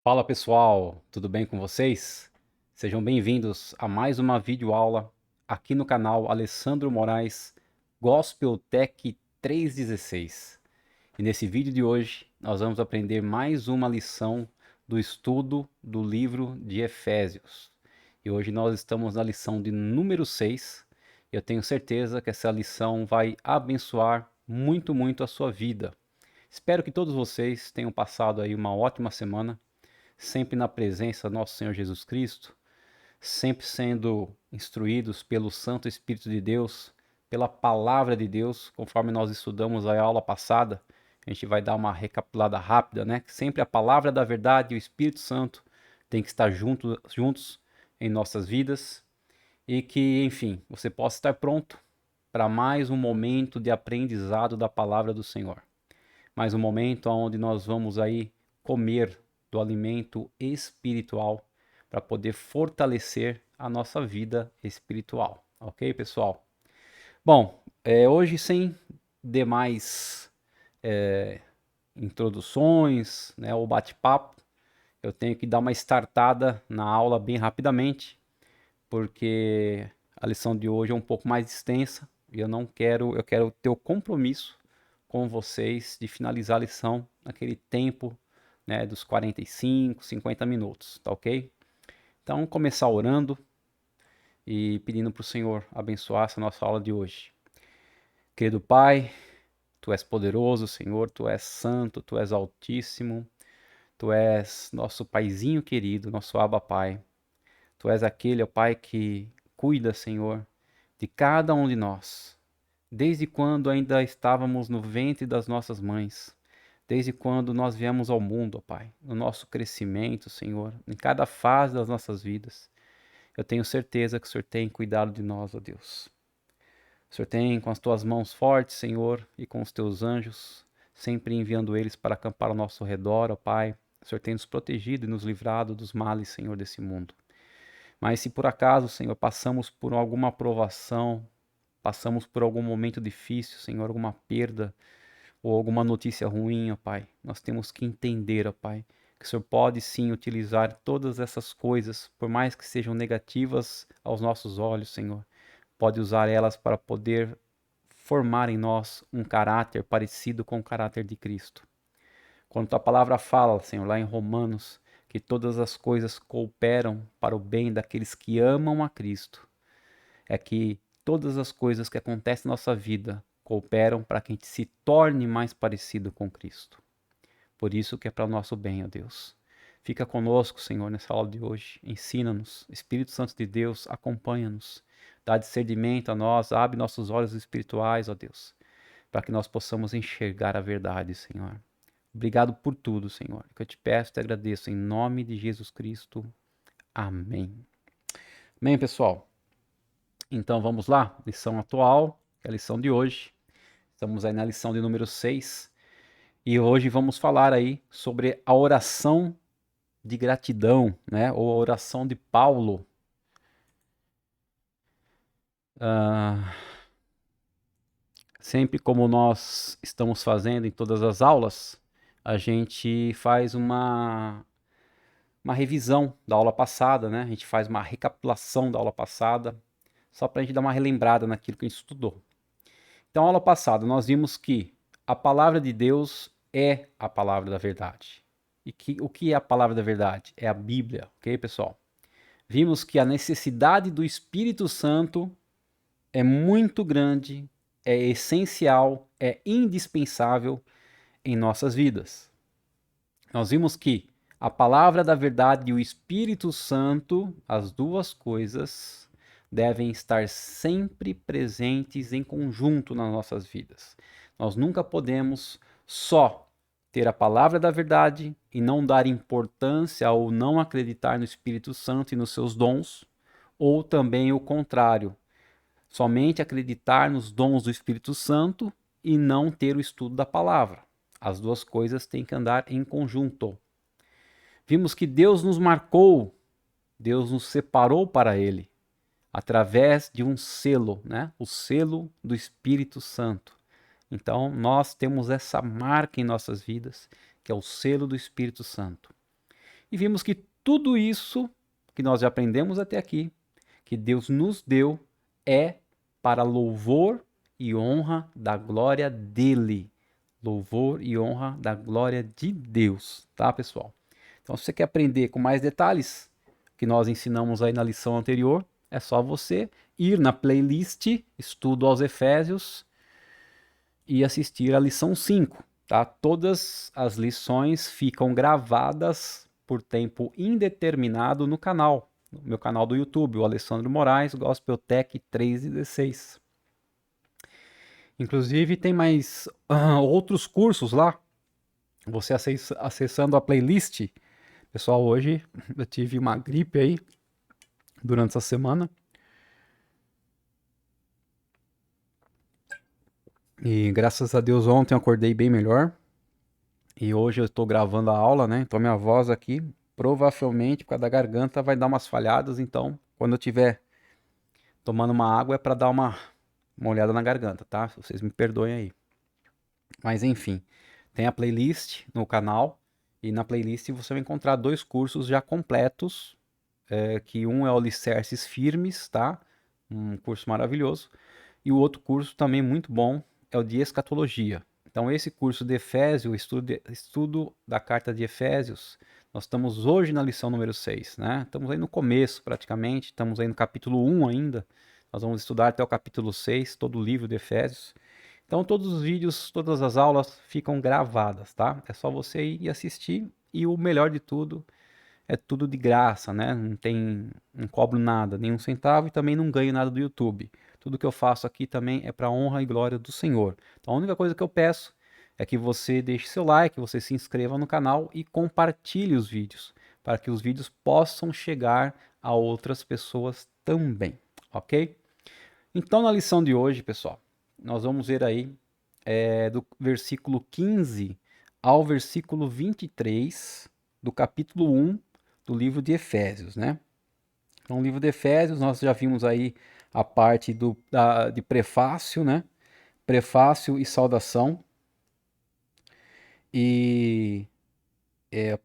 Fala pessoal, tudo bem com vocês? Sejam bem-vindos a mais uma videoaula aqui no canal Alessandro Moraes Gospel Tech 316. E nesse vídeo de hoje nós vamos aprender mais uma lição do estudo do livro de Efésios. E hoje nós estamos na lição de número 6. Eu tenho certeza que essa lição vai abençoar muito a sua vida. Espero que todos vocês tenham passado aí uma ótima semana, sempre na presença do nosso Senhor Jesus Cristo, sempre sendo instruídos pelo Santo Espírito de Deus, pela palavra de Deus, conforme nós estudamos a aula passada. A gente vai dar uma recapitulada rápida, né? Que sempre a palavra da verdade e o Espírito Santo tem que estar juntos em nossas vidas e que, enfim, você possa estar pronto para mais um momento de aprendizado da palavra do Senhor. Mais um momento onde nós vamos aí comer do alimento espiritual para poder fortalecer a nossa vida espiritual. Ok, pessoal? Bom, hoje sem demais introduções, né, ou bate-papo, eu tenho que dar uma startada na aula bem rapidamente, porque a lição de hoje é um pouco mais extensa e eu quero ter o compromisso com vocês de finalizar a lição naquele tempo, né, dos 45, 50 minutos, tá ok? Então, começar orando e pedindo para o Senhor abençoar essa nossa aula de hoje. Querido Pai, Tu és poderoso, Senhor, Tu és santo, Tu és altíssimo, Tu és nosso Paizinho querido, nosso Abba Pai. Tu és aquele, ó Pai, que cuida, Senhor, de cada um de nós, desde quando ainda estávamos no ventre das nossas mães, desde quando nós viemos ao mundo, ó Pai, no nosso crescimento, Senhor, em cada fase das nossas vidas. Eu tenho certeza que o Senhor tem cuidado de nós, ó Deus. O Senhor tem com as tuas mãos fortes, Senhor, e com os teus anjos, sempre enviando eles para acampar ao nosso redor, ó Pai. O Senhor tem nos protegido e nos livrado dos males, Senhor, desse mundo. Mas se por acaso, Senhor, passamos por alguma provação, passamos por algum momento difícil, Senhor, alguma perda ou alguma notícia ruim, ó Pai, nós temos que entender, ó Pai, que o Senhor pode sim utilizar todas essas coisas, por mais que sejam negativas aos nossos olhos, Senhor, pode usar elas para poder formar em nós um caráter parecido com o caráter de Cristo. Quando tua palavra fala, Senhor, lá em Romanos, que todas as coisas cooperam para o bem daqueles que amam a Cristo, é que todas as coisas que acontecem na nossa vida cooperam para que a gente se torne mais parecido com Cristo. Por isso que é para o nosso bem, ó Deus. Fica conosco, Senhor, nessa aula de hoje. Ensina-nos. Espírito Santo de Deus, acompanha-nos. Dá discernimento a nós, abre nossos olhos espirituais, ó Deus, para que nós possamos enxergar a verdade, Senhor. Obrigado por tudo, Senhor. Que eu te peço e te agradeço em nome de Jesus Cristo. Amém. Amém, pessoal. Então vamos lá, lição atual, que é a lição de hoje. Estamos aí na lição de número 6 e hoje vamos falar aí sobre a oração de gratidão, né? Ou a oração de Paulo. Ah, sempre como nós estamos fazendo em todas as aulas, a gente faz uma revisão da aula passada, né? A gente faz uma recapitulação da aula passada, só para a gente dar uma relembrada naquilo que a gente estudou. Então, aula passada, nós vimos que a palavra de Deus é a palavra da verdade. E que, o que é a palavra da verdade? É a Bíblia, ok, pessoal? Vimos que a necessidade do Espírito Santo é muito grande, é essencial, é indispensável em nossas vidas. Nós vimos que a palavra da verdade e o Espírito Santo, as duas coisas, devem estar sempre presentes em conjunto nas nossas vidas. Nós nunca podemos só ter a palavra da verdade e não dar importância ou não acreditar no Espírito Santo e nos seus dons, ou também o contrário, somente acreditar nos dons do Espírito Santo e não ter o estudo da palavra. As duas coisas têm que andar em conjunto. Vimos que Deus nos marcou, Deus nos separou para Ele, através de um selo, né? O selo do Espírito Santo. Então, nós temos essa marca em nossas vidas, que é o selo do Espírito Santo. E vimos que tudo isso que nós já aprendemos até aqui, que Deus nos deu, é para louvor e honra da glória dele. Louvor e honra da glória de Deus, tá, pessoal? Então, se você quer aprender com mais detalhes que nós ensinamos aí na lição anterior, é só você ir na playlist Estudo aos Efésios e assistir a lição 5, tá? Todas as lições ficam gravadas por tempo indeterminado no canal, no meu canal do YouTube, o Alessandro Moraes, Gospel Tech 316. Inclusive tem mais outros cursos lá. Você acessando a playlist. Pessoal, hoje eu tive uma gripe aí durante essa semana. E graças a Deus ontem eu acordei bem melhor. E hoje eu estou gravando a aula, né? Então minha voz aqui, provavelmente, por causa da garganta, vai dar umas falhadas. Então, quando eu estiver tomando uma água, é para dar uma olhada na garganta, tá? Vocês me perdoem aí. Mas enfim, tem a playlist no canal. E na playlist você vai encontrar 2 cursos já completos. Que um é o Alicerces Firmes, tá? Um curso maravilhoso. E o outro curso também muito bom é o de Escatologia. Então, esse curso de Efésios, estudo da carta de Efésios, nós estamos hoje na lição número 6, né? Estamos aí no começo, praticamente, estamos aí no capítulo 1 ainda. Nós vamos estudar até o capítulo 6, todo o livro de Efésios. Então, todos os vídeos, todas as aulas ficam gravadas, tá? É só você ir e assistir. E o melhor de tudo, é tudo de graça, né? Não cobro nada, nenhum centavo e também não ganho nada do YouTube. Tudo que eu faço aqui também é para honra e glória do Senhor. Então a única coisa que eu peço é que você deixe seu like, que você se inscreva no canal e compartilhe os vídeos, para que os vídeos possam chegar a outras pessoas também, ok? Então na lição de hoje, pessoal, nós vamos ver aí do versículo 15 ao versículo 23 do capítulo 1 do livro de Efésios, né? Então, o livro de Efésios, nós já vimos aí a parte de prefácio, né? Prefácio e saudação. E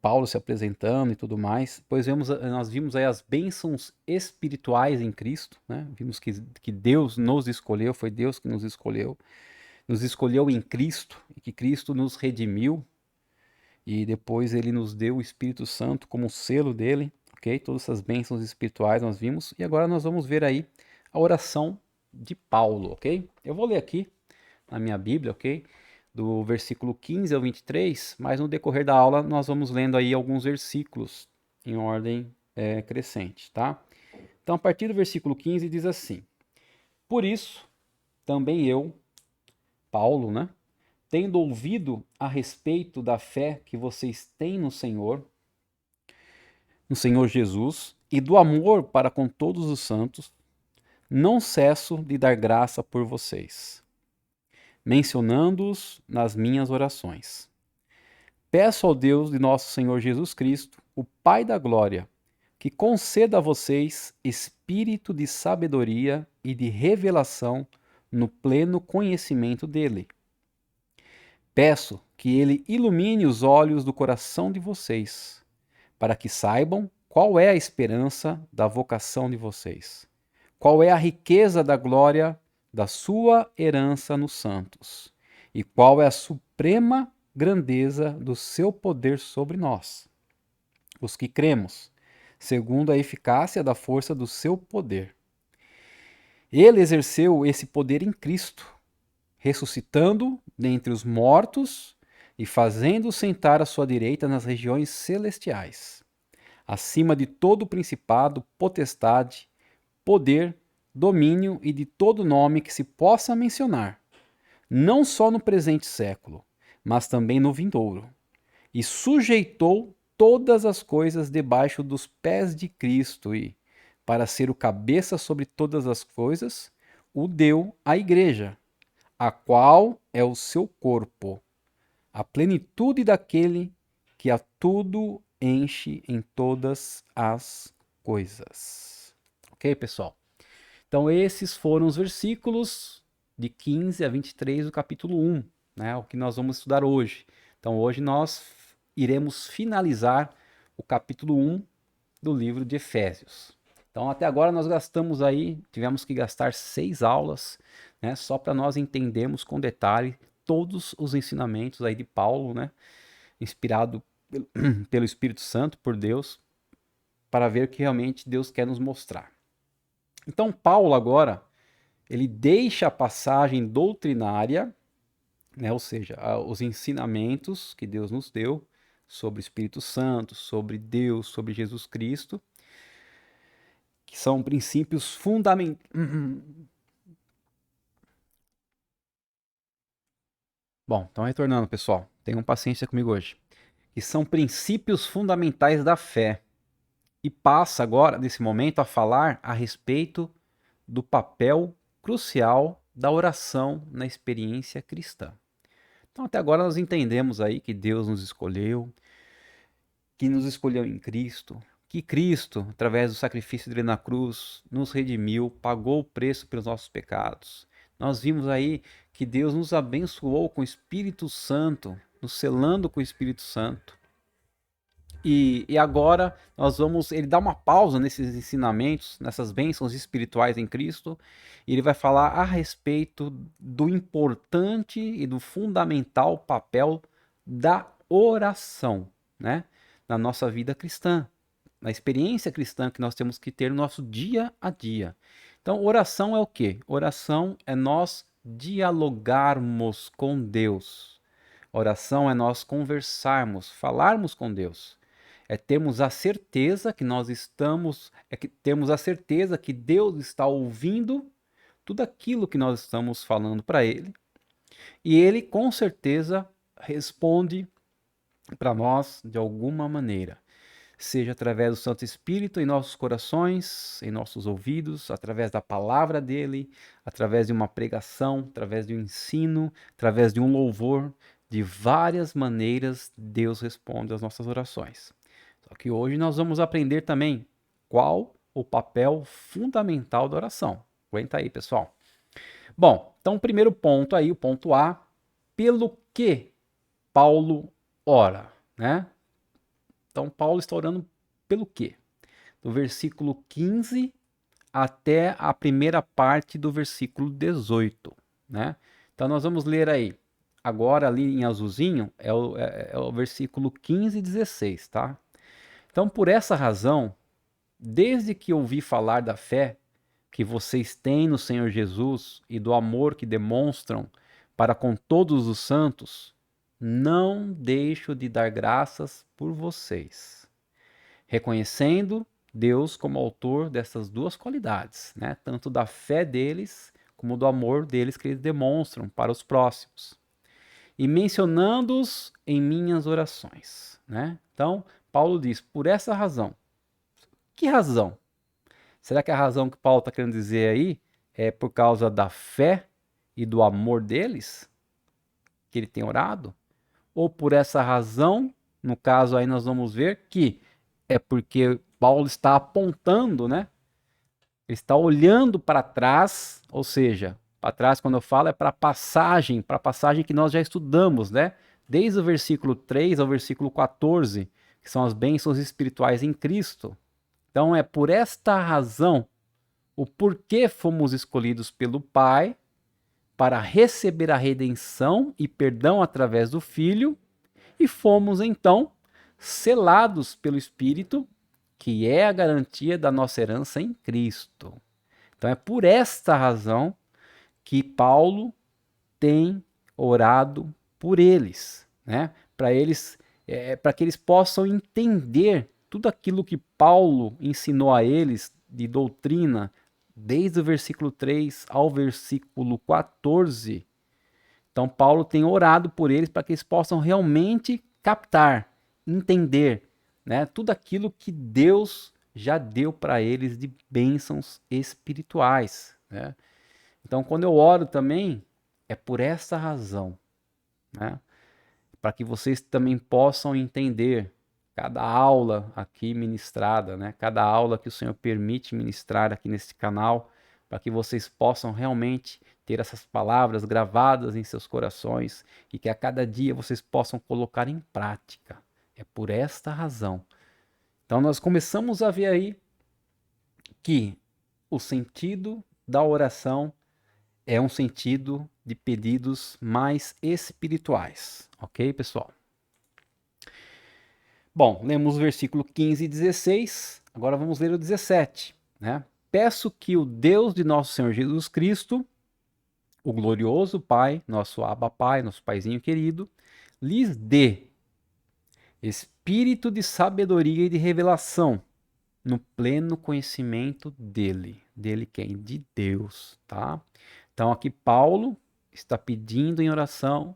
Paulo se apresentando e tudo mais. Depois nós vimos aí as bênçãos espirituais em Cristo, né? Vimos que Deus nos escolheu, foi Deus que nos escolheu em Cristo, e que Cristo nos redimiu, e depois ele nos deu o Espírito Santo como selo dele, ok? Todas essas bênçãos espirituais nós vimos, e agora nós vamos ver aí a oração de Paulo, ok? Eu vou ler aqui na minha Bíblia, ok? Do versículo 15 ao 23, mas no decorrer da aula nós vamos lendo aí alguns versículos em ordem crescente, tá? Então, a partir do versículo 15 diz assim: Por isso, também eu, Paulo, né? Tendo ouvido a respeito da fé que vocês têm no Senhor Jesus, e do amor para com todos os santos, não cesso de dar graça por vocês, mencionando-os nas minhas orações. Peço ao Deus de nosso Senhor Jesus Cristo, o Pai da glória, que conceda a vocês espírito de sabedoria e de revelação no pleno conhecimento dele. Peço que ele ilumine os olhos do coração de vocês, para que saibam qual é a esperança da vocação de vocês, qual é a riqueza da glória da sua herança nos santos, e qual é a suprema grandeza do seu poder sobre nós, os que cremos, segundo a eficácia da força do seu poder. Ele exerceu esse poder em Cristo, ressuscitando dentre os mortos e fazendo sentar à sua direita nas regiões celestiais, acima de todo principado, potestade, poder, domínio e de todo nome que se possa mencionar, não só no presente século, mas também no vindouro, e sujeitou todas as coisas debaixo dos pés de Cristo e, para ser o cabeça sobre todas as coisas, o deu à igreja, a qual é o seu corpo, a plenitude daquele que a tudo enche em todas as coisas. Ok, pessoal? Então, esses foram os versículos de 15 a 23 do capítulo 1, né? O que nós vamos estudar hoje. Então, hoje nós iremos finalizar o capítulo 1 do livro de Efésios. Então, até agora nós tivemos que gastar 6 aulas, né, só para nós entendermos com detalhe todos os ensinamentos aí de Paulo, né, inspirado pelo Espírito Santo, por Deus, para ver o que realmente Deus quer nos mostrar. Então, Paulo agora, ele deixa a passagem doutrinária, né, ou seja, os ensinamentos que Deus nos deu sobre o Espírito Santo, sobre Deus, sobre Jesus Cristo, que são princípios fundamentais. Bom, então retornando, pessoal, tenham paciência comigo hoje. Que são princípios fundamentais da fé. E passa agora, nesse momento, a falar a respeito do papel crucial da oração na experiência cristã. Então, até agora nós entendemos aí que Deus nos escolheu, que nos escolheu em Cristo, que Cristo, através do sacrifício dele na cruz, nos redimiu, pagou o preço pelos nossos pecados. Nós vimos aí que Deus nos abençoou com o Espírito Santo, nos selando com o Espírito Santo. E agora ele dá uma pausa nesses ensinamentos, nessas bênçãos espirituais em Cristo, e ele vai falar a respeito do importante e do fundamental papel da oração, né, na nossa vida cristã, na experiência cristã que nós temos que ter no nosso dia a dia. Então, oração é o quê? Oração é nós dialogarmos com Deus. Oração é nós conversarmos, falarmos com Deus. É termos a certeza que temos a certeza que Deus está ouvindo tudo aquilo que nós estamos falando para Ele, e Ele com certeza responde para nós de alguma maneira, seja através do Santo Espírito em nossos corações, em nossos ouvidos, através da palavra dele, através de uma pregação, através de um ensino, através de um louvor. De várias maneiras Deus responde às nossas orações. Só que hoje nós vamos aprender também qual o papel fundamental da oração. Aguenta aí, pessoal. Bom, então o primeiro ponto aí, o ponto A, pelo que Paulo ora, né? Então Paulo está orando pelo quê? Do versículo 15 até a primeira parte do versículo 18, né? Então nós vamos ler aí. Agora ali em azulzinho é o versículo 15 e 16, tá? Então, por essa razão, desde que ouvi falar da fé que vocês têm no Senhor Jesus e do amor que demonstram para com todos os santos, não deixo de dar graças por vocês, reconhecendo Deus como autor dessas duas qualidades, né? Tanto da fé deles como do amor deles que eles demonstram para os próximos, e mencionando-os em minhas orações, né? Então, Paulo diz, por essa razão. Que razão? Será que a razão que Paulo está querendo dizer aí é por causa da fé e do amor deles que ele tem orado? Ou por essa razão, no caso aí nós vamos ver que é porque Paulo está apontando, né? Ele está olhando para trás, ou seja, para trás quando eu falo é para a passagem que nós já estudamos, né? Desde o versículo 3 ao versículo 14, que são as bênçãos espirituais em Cristo. Então é por esta razão o porquê fomos escolhidos pelo Pai para receber a redenção e perdão através do Filho, e fomos então selados pelo Espírito, que é a garantia da nossa herança em Cristo. Então é por esta razão que Paulo tem orado por eles, né? Para que eles possam entender tudo aquilo que Paulo ensinou a eles de doutrina, desde o versículo 3 ao versículo 14. Então, Paulo tem orado por eles para que eles possam realmente captar, entender, né, tudo aquilo que Deus já deu para eles de bênçãos espirituais, né? Então, quando eu oro também, é por essa razão, né? Para que vocês também possam entender cada aula aqui ministrada, né? Cada aula que o Senhor permite ministrar aqui nesse canal, para que vocês possam realmente ter essas palavras gravadas em seus corações e que a cada dia vocês possam colocar em prática. É por esta razão. Então nós começamos a ver aí que o sentido da oração é um sentido de pedidos mais espirituais, ok, pessoal? Bom, lemos o versículo 15 e 16, agora vamos ler o 17, né? Peço que o Deus de nosso Senhor Jesus Cristo, o glorioso Pai, nosso Abba Pai, nosso Paizinho querido, lhes dê espírito de sabedoria e de revelação no pleno conhecimento dele. Dele quem? De Deus, tá? Então aqui Paulo está pedindo em oração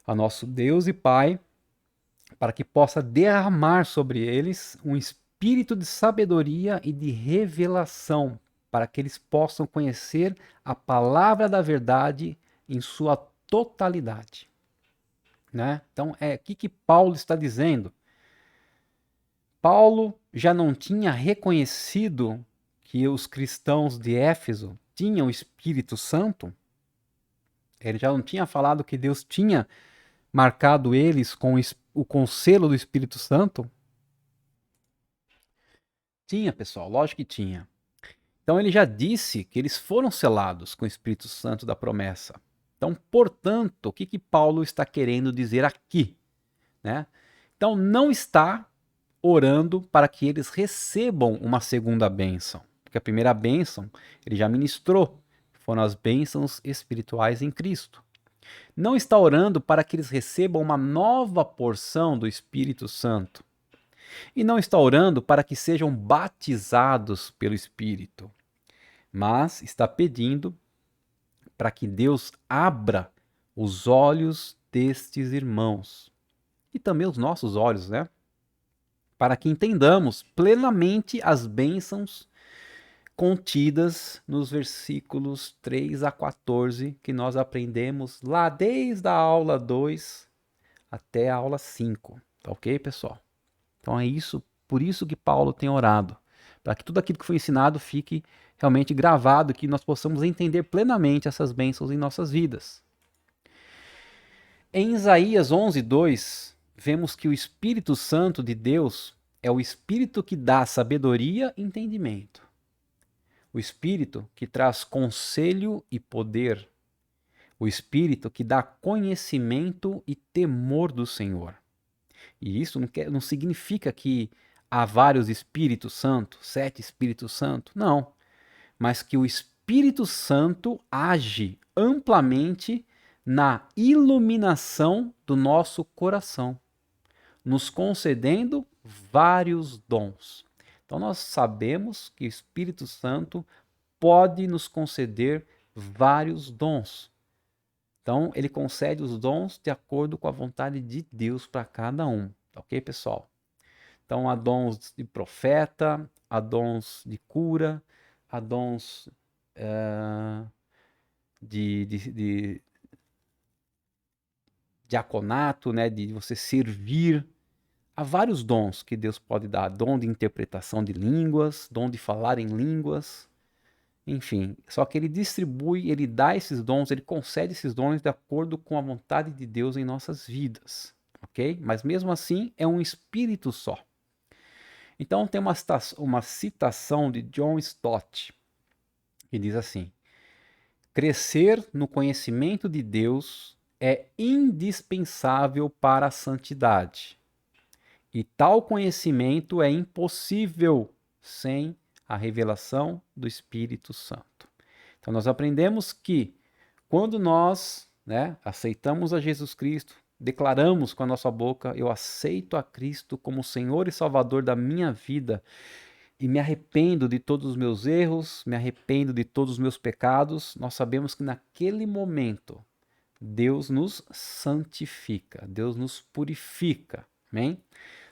a nosso Deus e Pai para que possa derramar sobre eles um espírito de sabedoria e de revelação, para que eles possam conhecer a palavra da verdade em sua totalidade. Né? Então, o que Paulo está dizendo? Paulo já não tinha reconhecido que os cristãos de Éfeso tinham o Espírito Santo? Ele já não tinha falado que Deus tinha marcado eles com o selo do Espírito Santo? Tinha, pessoal, lógico que tinha. Então ele já disse que eles foram selados com o Espírito Santo da promessa. Então, portanto, o que Paulo está querendo dizer aqui? Né? Então, não está orando para que eles recebam uma segunda bênção. Porque a primeira bênção ele já ministrou, foram as bênçãos espirituais em Cristo. Não está orando para que eles recebam uma nova porção do Espírito Santo. E não está orando para que sejam batizados pelo Espírito. Mas está pedindo para que Deus abra os olhos destes irmãos. E também os nossos olhos, né? Para que entendamos plenamente as bênçãos contidas nos versículos 3 a 14 que nós aprendemos lá desde a aula 2 até a aula 5. Tá ok, pessoal? Então é isso, por isso que Paulo tem orado, para que tudo aquilo que foi ensinado fique realmente gravado, que nós possamos entender plenamente essas bênçãos em nossas vidas. Em Isaías 11:2, vemos que o Espírito Santo de Deus é o Espírito que dá sabedoria e entendimento. O Espírito que traz conselho e poder. O Espírito que dá conhecimento e temor do Senhor. E isso não significa que há vários Espíritos Santos, 7 Espíritos Santos, não. Mas que o Espírito Santo age amplamente na iluminação do nosso coração, nos concedendo vários dons. Então nós sabemos que o Espírito Santo pode nos conceder vários dons. Então ele concede os dons de acordo com a vontade de Deus para cada um. Ok, pessoal? Então há dons de profeta, há dons de cura, há dons de diaconato, né, de você servir. Há vários dons que Deus pode dar. Dom de interpretação de línguas, dom de falar em línguas, enfim. Só que ele distribui, ele dá esses dons, ele concede esses dons de acordo com a vontade de Deus em nossas vidas, ok? Mas mesmo assim é um espírito só. Então tem uma citação de John Stott, que diz assim: crescer no conhecimento de Deus é indispensável para a santidade. E tal conhecimento é impossível sem a revelação do Espírito Santo. Então nós aprendemos que quando nós, aceitamos a Jesus Cristo, declaramos com a nossa boca, eu aceito a Cristo como Senhor e Salvador da minha vida e me arrependo de todos os meus erros, me arrependo de todos os meus pecados, nós sabemos que naquele momento Deus nos santifica, Deus nos purifica, amém?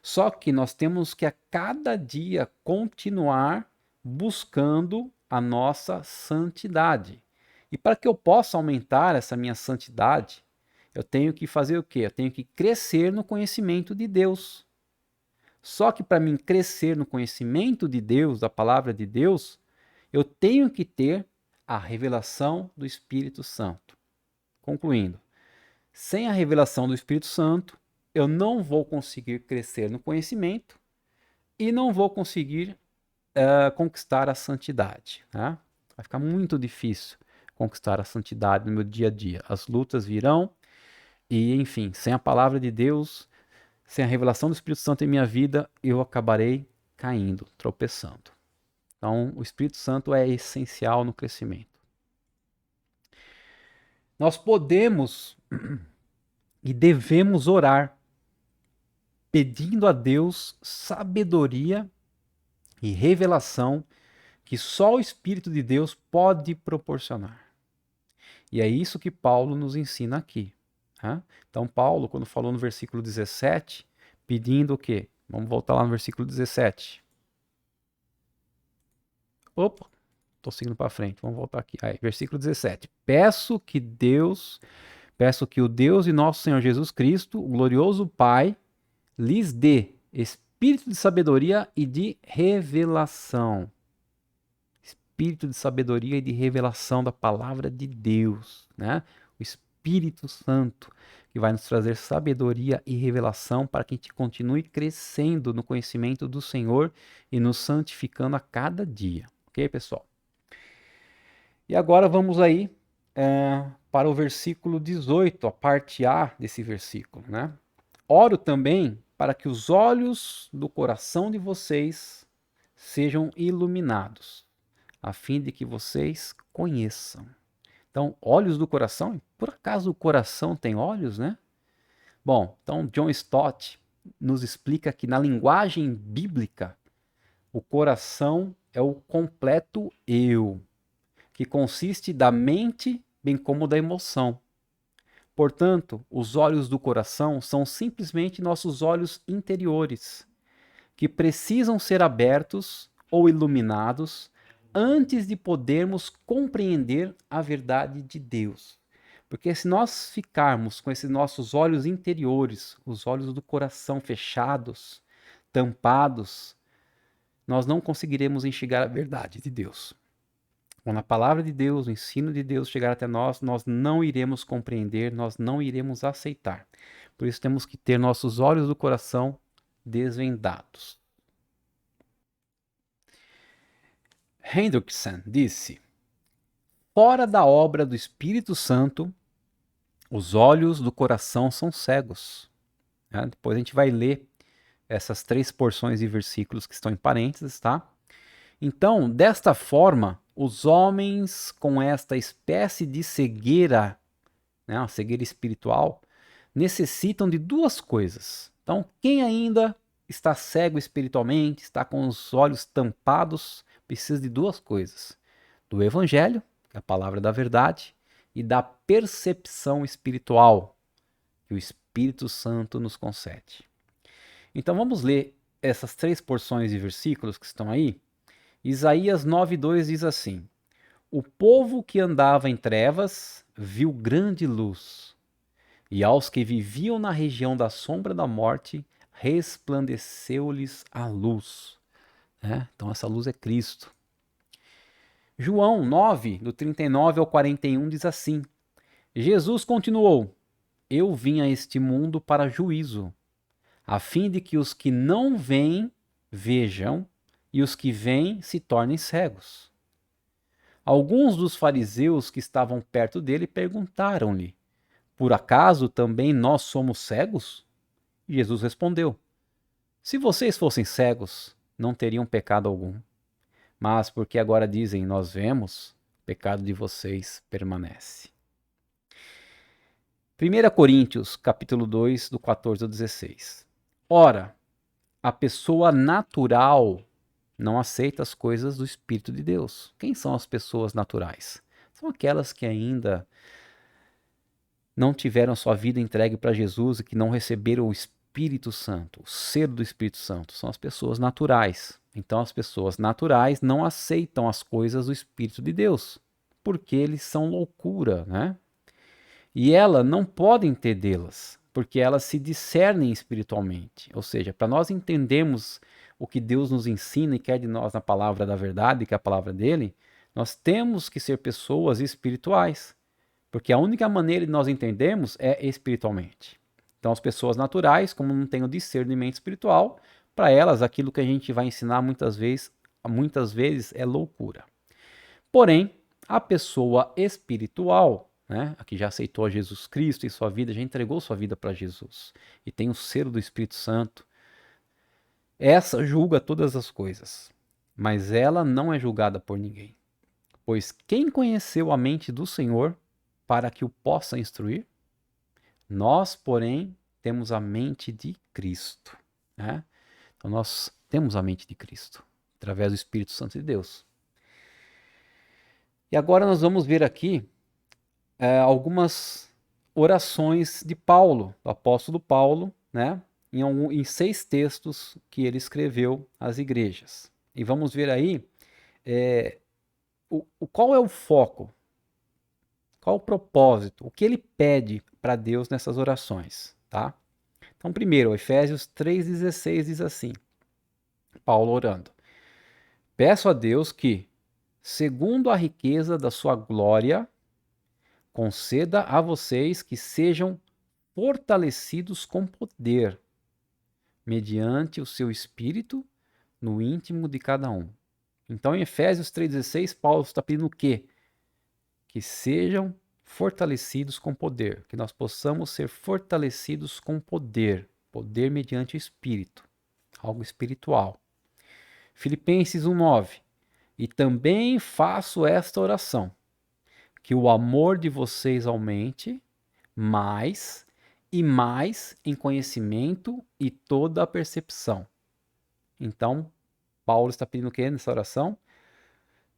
Só que nós temos que a cada dia continuar buscando a nossa santidade. E para que eu possa aumentar essa minha santidade, eu tenho que fazer o quê? Eu tenho que crescer no conhecimento de Deus. Só que para mim crescer no conhecimento de Deus, da palavra de Deus, eu tenho que ter a revelação do Espírito Santo. Concluindo, sem a revelação do Espírito Santo, eu não vou conseguir crescer no conhecimento, e não vou conseguir conquistar a santidade, né? Vai ficar muito difícil conquistar a santidade no meu dia a dia. As lutas virão e, enfim, sem a palavra de Deus, sem a revelação do Espírito Santo em minha vida, eu acabarei caindo, tropeçando. Então, o Espírito Santo é essencial no crescimento. Nós podemos e devemos orar, pedindo a Deus sabedoria e revelação que só o Espírito de Deus pode proporcionar. E é isso que Paulo nos ensina aqui. Tá? Então, Paulo, quando falou no versículo 17, pedindo o quê? Vamos voltar lá no versículo 17. Opa, estou seguindo para frente, vamos voltar aqui. Aí, versículo 17. Peço que o Deus e nosso Senhor Jesus Cristo, o glorioso Pai, lhes dê espírito de sabedoria e de revelação. Espírito de sabedoria e de revelação da palavra de Deus, né? O Espírito Santo que vai nos trazer sabedoria e revelação para que a gente continue crescendo no conhecimento do Senhor e nos santificando a cada dia. Ok, pessoal? E agora vamos aí para o versículo 18, a parte A desse versículo, né? Oro também para que os olhos do coração de vocês sejam iluminados, a fim de que vocês conheçam. Então, olhos do coração, por acaso o coração tem olhos, né? Bom, então John Stott nos explica que na linguagem bíblica, o coração é o completo eu, que consiste da mente bem como da emoção. Portanto, os olhos do coração são simplesmente nossos olhos interiores, que precisam ser abertos ou iluminados antes de podermos compreender a verdade de Deus. Porque se nós ficarmos com esses nossos olhos interiores, os olhos do coração fechados, tampados, nós não conseguiremos enxergar a verdade de Deus. Quando a palavra de Deus, o ensino de Deus chegar até nós, nós não iremos compreender, nós não iremos aceitar. Por isso temos que ter nossos olhos do coração desvendados. Hendrickson disse: fora da obra do Espírito Santo, os olhos do coração são cegos. Depois a gente vai ler essas 3 porções de versículos que estão em parênteses, tá? Então, desta forma, os homens com esta espécie de cegueira, né, uma cegueira espiritual, necessitam de 2 coisas. Então, quem ainda está cego espiritualmente, está com os olhos tampados, precisa de 2 coisas: do Evangelho, que é a palavra da verdade, e da percepção espiritual, que o Espírito Santo nos concede. Então, vamos ler essas 3 porções de versículos que estão aí. Isaías 9:2 diz assim: o povo que andava em trevas viu grande luz, e aos que viviam na região da sombra da morte, resplandeceu-lhes a luz. Então essa luz é Cristo. João 9, do 39 ao 41 diz assim: Jesus continuou: eu vim a este mundo para juízo, a fim de que os que não veem vejam, e os que veem se tornem cegos. Alguns dos fariseus que estavam perto dele perguntaram-lhe: por acaso também nós somos cegos? E Jesus respondeu: se vocês fossem cegos, não teriam pecado algum. Mas porque agora dizem nós vemos, o pecado de vocês permanece. 1 Coríntios, capítulo 2, do 14 ao 16. Ora, a pessoa natural não aceita as coisas do Espírito de Deus. Quem são as pessoas naturais? São aquelas que ainda não tiveram sua vida entregue para Jesus e que não receberam o Espírito Santo, o selo do Espírito Santo. São as pessoas naturais. Então as pessoas naturais não aceitam as coisas do Espírito de Deus, porque eles são loucura, né? E ela não pode entendê-las, porque elas se discernem espiritualmente. Ou seja, para nós entendermos o que Deus nos ensina e quer de nós na palavra da verdade, que é a palavra dele, nós temos que ser pessoas espirituais. Porque a única maneira de nós entendermos é espiritualmente. Então as pessoas naturais, como não têm o discernimento espiritual, para elas aquilo que a gente vai ensinar muitas vezes é loucura. Porém, a pessoa espiritual, né, a que já aceitou a Jesus Cristo em sua vida, já entregou sua vida para Jesus e tem o selo do Espírito Santo, essa julga todas as coisas, mas ela não é julgada por ninguém. Pois quem conheceu a mente do Senhor para que o possa instruir? Nós, porém, temos a mente de Cristo, né? Então nós temos a mente de Cristo, através do Espírito Santo de Deus. E agora nós vamos ver aqui algumas orações de Paulo, do apóstolo Paulo, né? Em 6 textos que ele escreveu às igrejas. E vamos ver aí qual é o foco, qual o propósito, o que ele pede para Deus nessas orações, tá? Então, primeiro, Efésios 3,16 diz assim, Paulo orando: peço a Deus que, segundo a riqueza da sua glória, conceda a vocês que sejam fortalecidos com poder, mediante o seu Espírito, no íntimo de cada um. Então, em Efésios 3,16, Paulo está pedindo o quê? Que sejam fortalecidos com poder, que nós possamos ser fortalecidos com poder, poder mediante o Espírito, algo espiritual. Filipenses 1,9: e também faço esta oração, que o amor de vocês aumente mais e mais em conhecimento e toda a percepção. Então, Paulo está pedindo o que nessa oração?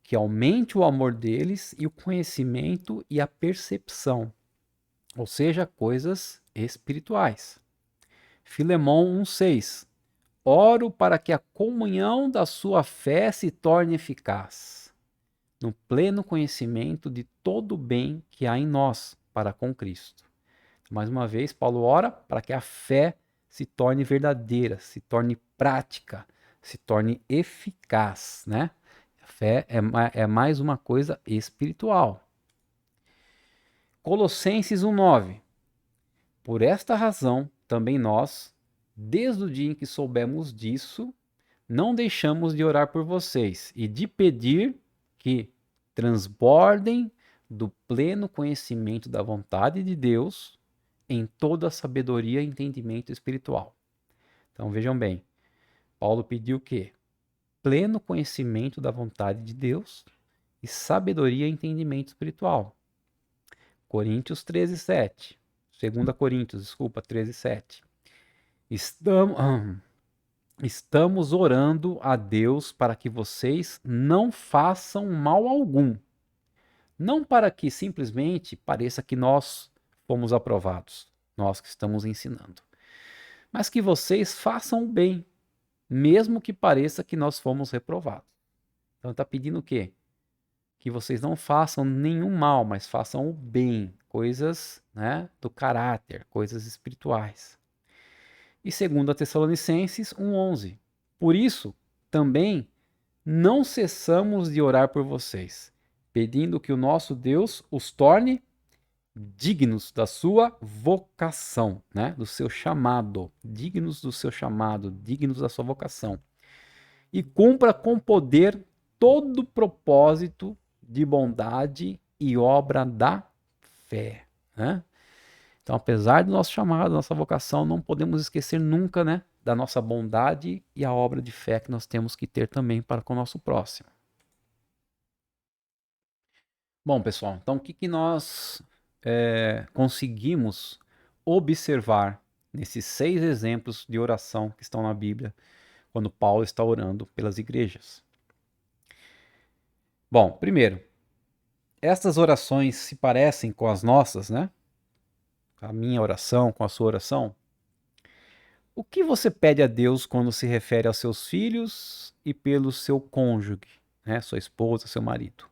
Que aumente o amor deles e o conhecimento e a percepção, ou seja, coisas espirituais. Filemão 1,6: oro para que a comunhão da sua fé se torne eficaz, no pleno conhecimento de todo o bem que há em nós para com Cristo. Mais uma vez, Paulo ora para que a fé se torne verdadeira, se torne prática, se torne eficaz, né? A fé é mais uma coisa espiritual. Colossenses 1,9: por esta razão, também nós, desde o dia em que soubemos disso, não deixamos de orar por vocês e de pedir que transbordem do pleno conhecimento da vontade de Deus em toda a sabedoria e entendimento espiritual. Então vejam bem, Paulo pediu o quê? Pleno conhecimento da vontade de Deus e sabedoria e entendimento espiritual. Coríntios 13:7. 2 Coríntios, 13:7. Estamos orando a Deus para que vocês não façam mal algum. Não para que simplesmente pareça que nós fomos aprovados, nós que estamos ensinando. Mas que vocês façam o bem, mesmo que pareça que nós fomos reprovados. Então está pedindo o quê? Que vocês não façam nenhum mal, mas façam o bem, coisas, né, do caráter, coisas espirituais. E 2 Tessalonicenses 1,11: por isso, também não cessamos de orar por vocês, pedindo que o nosso Deus os torne dignos da sua vocação, né? Do seu chamado, dignos do seu chamado, dignos da sua vocação. E cumpra com poder todo o propósito de bondade e obra da fé, né? Então, apesar do nosso chamado, da nossa vocação, não podemos esquecer nunca, né, da nossa bondade e a obra de fé que nós temos que ter também para com o nosso próximo. Bom, pessoal, então o que nós conseguimos observar nesses 6 exemplos de oração que estão na Bíblia, quando Paulo está orando pelas igrejas? Bom, primeiro, essas orações se parecem com as nossas, né? A minha oração, com a sua oração. O que você pede a Deus quando se refere aos seus filhos e pelo seu cônjuge, né? Sua esposa, seu marido?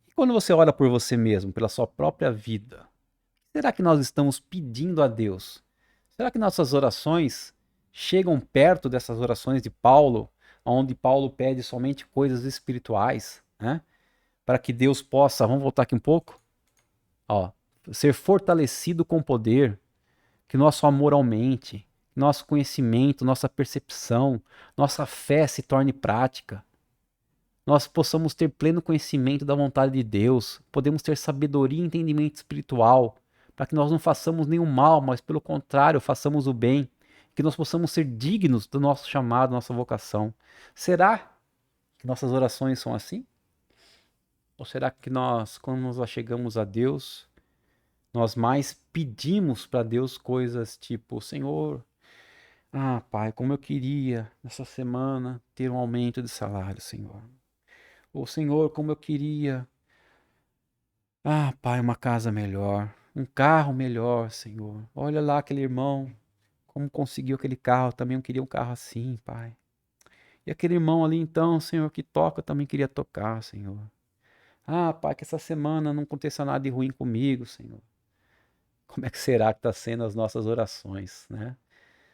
E quando você ora por você mesmo, pela sua própria vida, será que nós estamos pedindo a Deus? Será que nossas orações chegam perto dessas orações de Paulo, onde Paulo pede somente coisas espirituais, né? Para que Deus possa, vamos voltar aqui um pouco, ó, ser fortalecido com poder, que nosso amor aumente, nosso conhecimento, nossa percepção, nossa fé se torne prática. Nós possamos ter pleno conhecimento da vontade de Deus, podemos ter sabedoria e entendimento espiritual, para que nós não façamos nenhum mal, mas pelo contrário, façamos o bem, que nós possamos ser dignos do nosso chamado, nossa vocação. Será que nossas orações são assim? Ou será que nós, quando nos achegamos a Deus, nós mais pedimos para Deus coisas tipo, Senhor, Pai, como eu queria nessa semana ter um aumento de salário, Senhor. Ou Senhor, como eu queria, Pai, uma casa melhor, um carro melhor, Senhor. Olha lá aquele irmão, como conseguiu aquele carro, também eu queria um carro assim, Pai. E aquele irmão ali então, Senhor, que toca, eu também queria tocar, Senhor. Pai, que essa semana não aconteça nada de ruim comigo, Senhor. Como é que será que está sendo as nossas orações, né?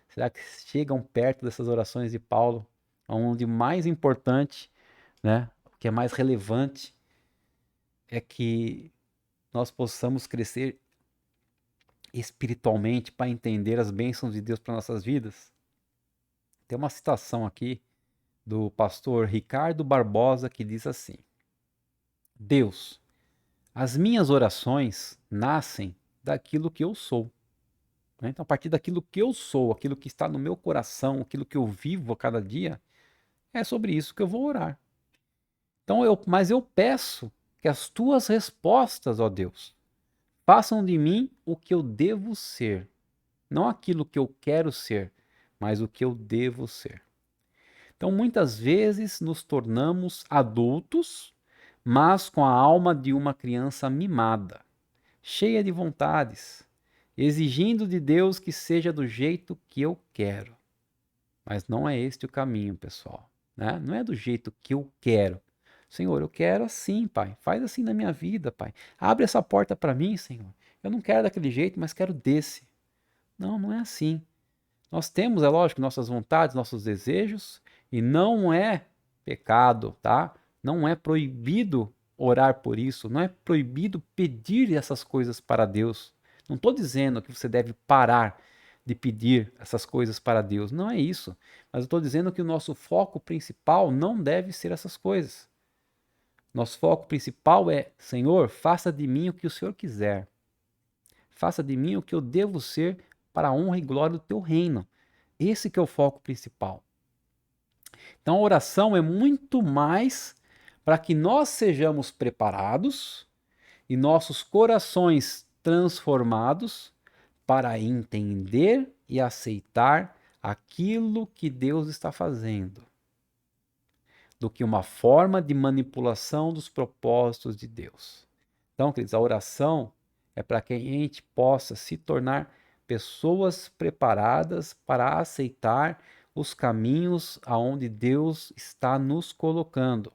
Será que chegam perto dessas orações de Paulo, onde o mais importante, né, o que é mais relevante é que nós possamos crescer espiritualmente para entender as bênçãos de Deus para nossas vidas? Tem uma citação aqui do pastor Ricardo Barbosa que diz assim: Deus, as minhas orações nascem daquilo que eu sou. Então, a partir daquilo que eu sou, aquilo que está no meu coração, aquilo que eu vivo a cada dia, é sobre isso que eu vou orar. Então, mas eu peço que as tuas respostas, ó Deus, façam de mim o que eu devo ser. Não aquilo que eu quero ser, mas o que eu devo ser. Então, muitas vezes nos tornamos adultos, mas com a alma de uma criança mimada, cheia de vontades, exigindo de Deus que seja do jeito que eu quero. Mas não é este o caminho, pessoal, né? Não é do jeito que eu quero. Senhor, eu quero assim, Pai. Faz assim na minha vida, Pai. Abre essa porta para mim, Senhor. Eu não quero daquele jeito, mas quero desse. Não, não é assim. Nós temos, é lógico, nossas vontades, nossos desejos, e não é pecado, tá? Não é proibido orar por isso, não é proibido pedir essas coisas para Deus. Não estou dizendo que você deve parar de pedir essas coisas para Deus, não é isso. Mas eu estou dizendo que o nosso foco principal não deve ser essas coisas. Nosso foco principal é, Senhor, faça de mim o que o Senhor quiser. Faça de mim o que eu devo ser para a honra e glória do teu reino. Esse que é o foco principal. Então a oração é muito mais para que nós sejamos preparados e nossos corações transformados para entender e aceitar aquilo que Deus está fazendo, do que uma forma de manipulação dos propósitos de Deus. Então, queridos, a oração é para que a gente possa se tornar pessoas preparadas para aceitar os caminhos aonde Deus está nos colocando.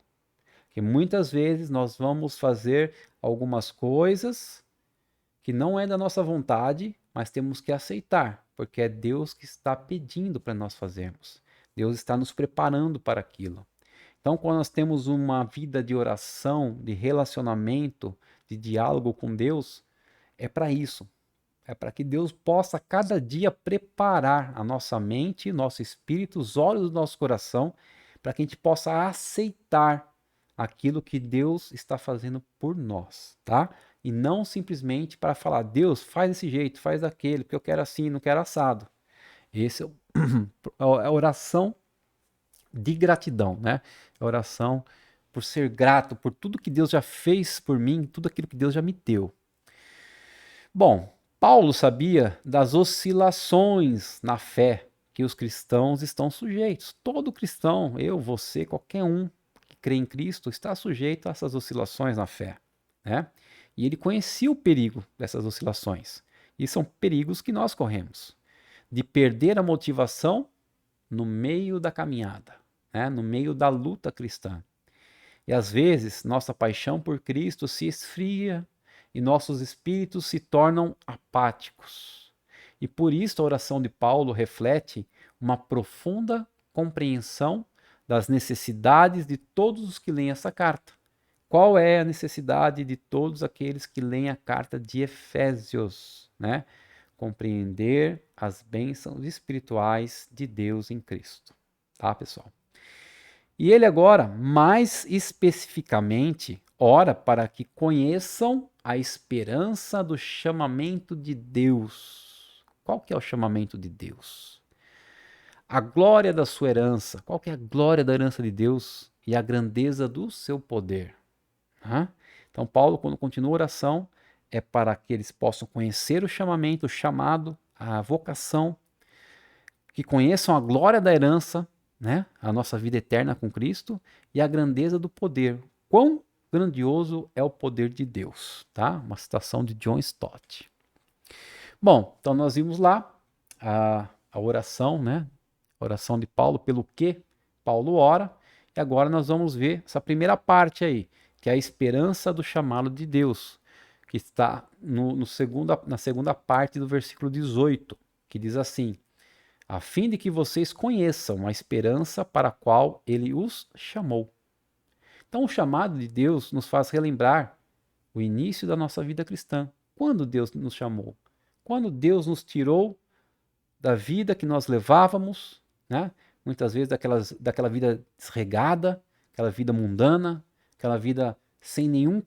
Que muitas vezes nós vamos fazer algumas coisas que não é da nossa vontade, mas temos que aceitar, porque é Deus que está pedindo para nós fazermos. Deus está nos preparando para aquilo. Então, quando nós temos uma vida de oração, de relacionamento, de diálogo com Deus, é para isso. É para que Deus possa cada dia preparar a nossa mente, nosso espírito, os olhos do nosso coração, para que a gente possa aceitar aquilo que Deus está fazendo por nós, tá? E não simplesmente para falar, Deus, faz desse jeito, faz daquele, porque eu quero assim, não quero assado. Esse é a oração de gratidão, né? A oração por ser grato por tudo que Deus já fez por mim, tudo aquilo que Deus já me deu. Bom, Paulo sabia das oscilações na fé que os cristãos estão sujeitos. Todo cristão, eu, você, qualquer um que crê em Cristo, está sujeito a essas oscilações na fé, né? E ele conhecia o perigo dessas oscilações. E são perigos que nós corremos, de perder a motivação no meio da caminhada, né? No meio da luta cristã. E às vezes nossa paixão por Cristo se esfria e nossos espíritos se tornam apáticos. E por isso a oração de Paulo reflete uma profunda compreensão das necessidades de todos os que leem essa carta. Qual é a necessidade de todos aqueles que leem a carta de Efésios, né? compreender as bênçãos espirituais de Deus em Cristo. Tá, pessoal? E ele agora, mais especificamente, ora para que conheçam a esperança do chamamento de Deus. Qual que é o chamamento de Deus? A glória da sua herança. Qual que é a glória da herança de Deus? E a grandeza do seu poder. Então, Paulo, quando continua a oração, é para que eles possam conhecer o chamamento, o chamado, a vocação, que conheçam a glória da herança, né? A nossa vida eterna com Cristo, e a grandeza do poder. Quão grandioso é o poder de Deus, tá? Uma citação de John Stott. Bom, então nós vimos lá a oração, né? A oração de Paulo, pelo que Paulo ora, e agora nós vamos ver essa primeira parte aí, que é a esperança do chamado de Deus, que está na segunda parte do versículo 18, que diz assim: a fim de que vocês conheçam a esperança para a qual ele os chamou. Então, o chamado de Deus nos faz relembrar o início da nossa vida cristã. Quando Deus nos chamou? Quando Deus nos tirou da vida que nós levávamos, né? Muitas vezes daquela vida desregada, aquela vida mundana, aquela vida sem nenhum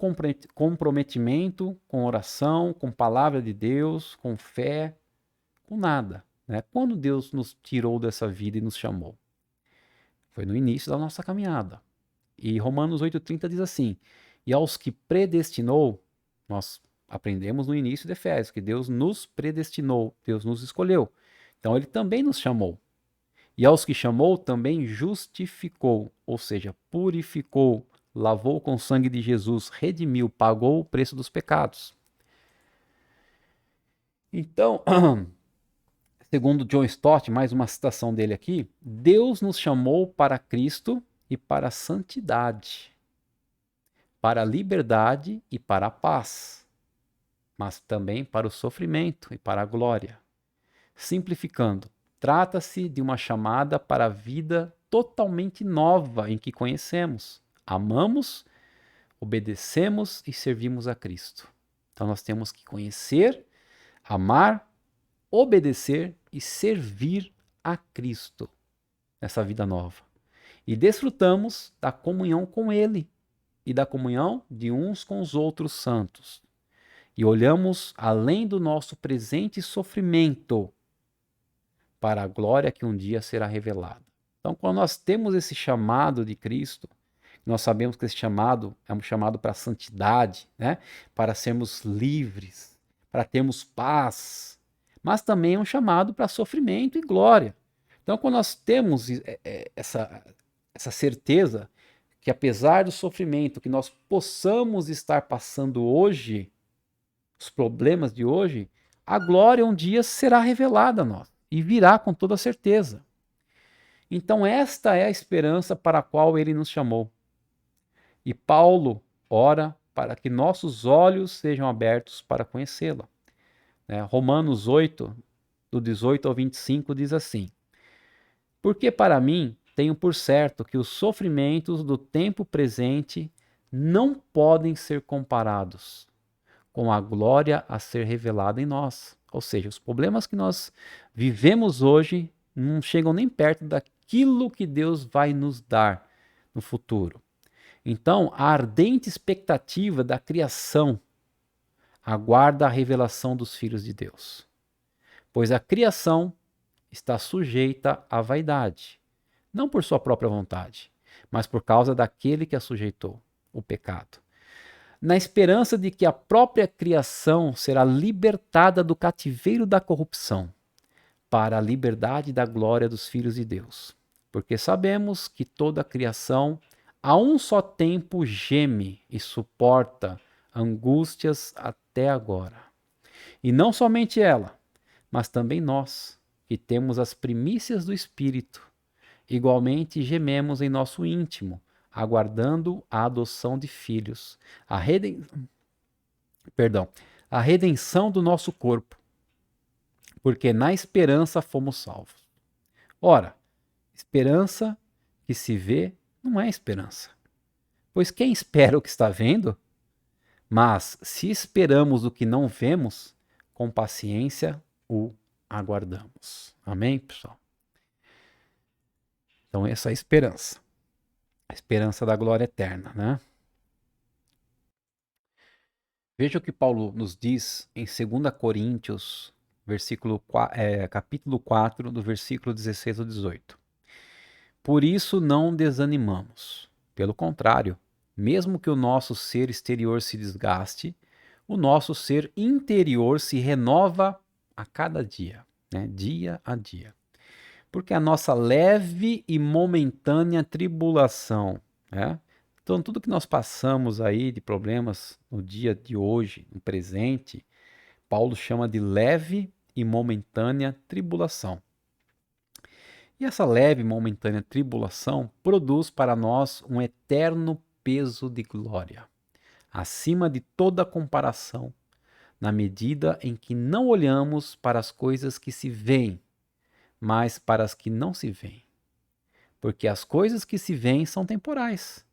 comprometimento com oração, com palavra de Deus, com fé, com nada. Né? Quando Deus nos tirou dessa vida e nos chamou? Foi no início da nossa caminhada. E Romanos 8,30 diz assim: e aos que predestinou, nós aprendemos no início de Efésios, que Deus nos predestinou, Deus nos escolheu. Então ele também nos chamou. E aos que chamou, também justificou, ou seja, purificou, lavou com o sangue de Jesus, redimiu, pagou o preço dos pecados. Então, segundo John Stott, mais uma citação dele aqui, Deus nos chamou para Cristo e para a santidade, para a liberdade e para a paz, mas também para o sofrimento e para a glória. Simplificando, trata-se de uma chamada para a vida totalmente nova em que conhecemos, amamos, obedecemos e servimos a Cristo. Então nós temos que conhecer, amar, obedecer e servir a Cristo nessa vida nova. E desfrutamos da comunhão com Ele e da comunhão de uns com os outros santos. E olhamos além do nosso presente sofrimento para a glória que um dia será revelada. Então, quando nós temos esse chamado de Cristo, nós sabemos que esse chamado é um chamado para a santidade, né? Para sermos livres, para termos paz, mas também é um chamado para sofrimento e glória. Então, quando nós temos essa certeza que apesar do sofrimento que nós possamos estar passando hoje, os problemas de hoje, a glória um dia será revelada a nós e virá com toda certeza. Então esta é a esperança para a qual ele nos chamou. E Paulo ora para que nossos olhos sejam abertos para conhecê-la. Romanos 8, do 18 ao 25, diz assim: porque para mim tenho por certo que os sofrimentos do tempo presente não podem ser comparados com a glória a ser revelada em nós. Ou seja, os problemas que nós vivemos hoje não chegam nem perto daquilo que Deus vai nos dar no futuro. Então, a ardente expectativa da criação aguarda a revelação dos filhos de Deus. Pois a criação está sujeita à vaidade, não por sua própria vontade, mas por causa daquele que a sujeitou, o pecado. Na esperança de que a própria criação será libertada do cativeiro da corrupção, para a liberdade da glória dos filhos de Deus. Porque sabemos que toda a criação, a um só tempo, geme e suporta angústias até agora. E não somente ela, mas também nós, que temos as primícias do Espírito, igualmente gememos em nosso íntimo, aguardando a adoção de filhos, a redenção do nosso corpo, porque na esperança fomos salvos. Ora, esperança que se vê não é esperança, pois quem espera o que está vendo? Mas se esperamos o que não vemos, com paciência o aguardamos. Amém, pessoal? Então, essa é a esperança da glória eterna, né? Veja o que Paulo nos diz em 2 Coríntios, capítulo 4, do versículo 16 ao 18. Por isso não desanimamos. Pelo contrário, mesmo que o nosso ser exterior se desgaste, o nosso ser interior se renova a cada dia, né? Dia a dia. Porque a nossa leve e momentânea tribulação, né? Então, tudo que nós passamos aí de problemas no dia de hoje, no presente, Paulo chama de leve e momentânea tribulação. E essa leve e momentânea tribulação produz para nós um eterno peso de glória, acima de toda comparação, na medida em que não olhamos para as coisas que se veem, mas para as que não se veem. Porque as coisas que se veem são temporais,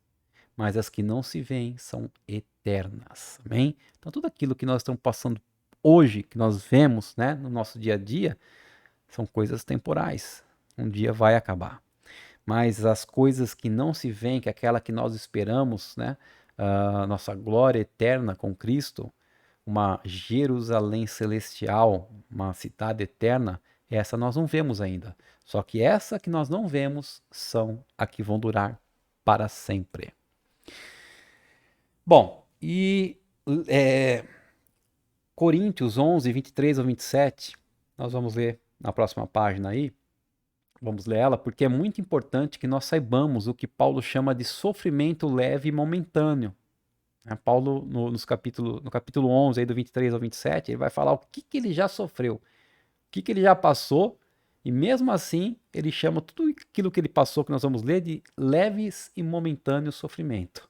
mas as que não se veem são eternas. Amém? Então, tudo aquilo que nós estamos passando hoje, que nós vemos, né, no nosso dia a dia, são coisas temporais. Um dia vai acabar. Mas as coisas que não se veem, que é aquela que nós esperamos, né, a nossa glória eterna com Cristo, uma Jerusalém celestial, uma cidade eterna, essa nós não vemos ainda. Só que essa que nós não vemos são a que vão durar para sempre. Bom, e Coríntios 11, 23 ao 27, nós vamos ler na próxima página aí. Vamos ler ela, porque é muito importante que nós saibamos o que Paulo chama de sofrimento leve e momentâneo. Paulo, no capítulo 11, aí do 23 ao 27, ele vai falar o que ele já sofreu, o que ele já passou, e mesmo assim, ele chama tudo aquilo que ele passou, que nós vamos ler, de leves e momentâneo sofrimento.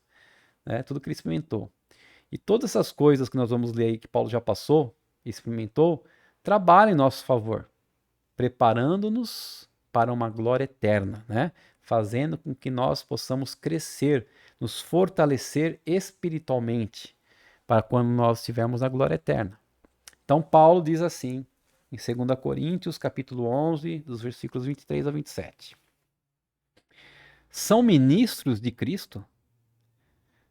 Né? Tudo que ele experimentou. E todas essas coisas que nós vamos ler aí, que Paulo já passou e experimentou, trabalham em nosso favor, preparando-nos para uma glória eterna, né? Fazendo com que nós possamos crescer, nos fortalecer espiritualmente, para quando nós tivermos a glória eterna. Então Paulo diz assim, em 2 Coríntios, capítulo 11, dos versículos 23 a 27. São ministros de Cristo?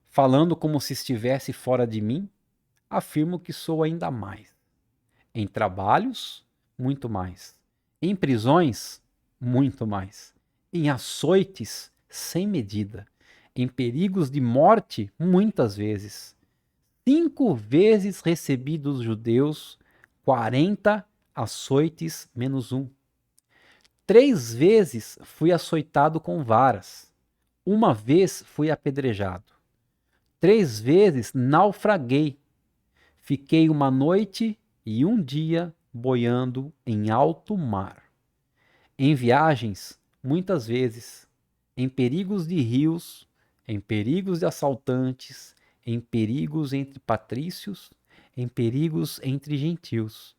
Falando como se estivesse fora de mim, afirmo que sou ainda mais. Em trabalhos, muito mais. Em prisões, muito mais. Em açoites, sem medida. Em perigos de morte, muitas vezes. 5 vezes recebi dos judeus 40 açoites menos 1. 3 vezes fui açoitado com varas. 1 vez fui apedrejado. 3 vezes naufraguei. Fiquei 1 noite e 1 dia boiando em alto mar. Em viagens, muitas vezes, em perigos de rios, em perigos de assaltantes, em perigos entre patrícios, em perigos entre gentios,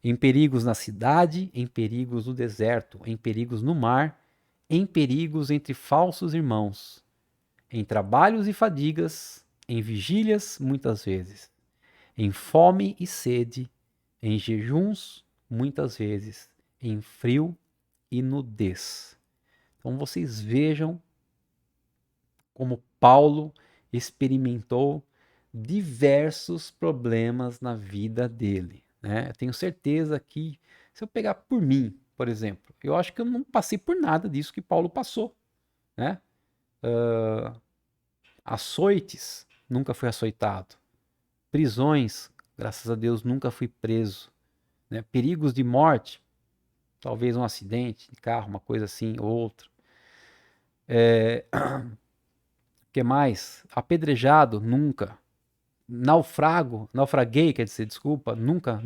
em perigos na cidade, em perigos no deserto, em perigos no mar, em perigos entre falsos irmãos, em trabalhos e fadigas, em vigílias muitas vezes, em fome e sede, em jejuns muitas vezes, em frio e nudez. Então vocês vejam como Paulo experimentou diversos problemas na vida dele, né? Eu tenho certeza que, se eu pegar por mim, por exemplo, eu acho que eu não passei por nada disso que Paulo passou, né? Açoites, nunca fui açoitado. Prisões, graças a Deus, nunca fui preso. Né? Perigos de morte, talvez um acidente de carro, uma coisa assim, ou outra. Que mais? Apedrejado, nunca. Naufraguei, quer dizer, desculpa, nunca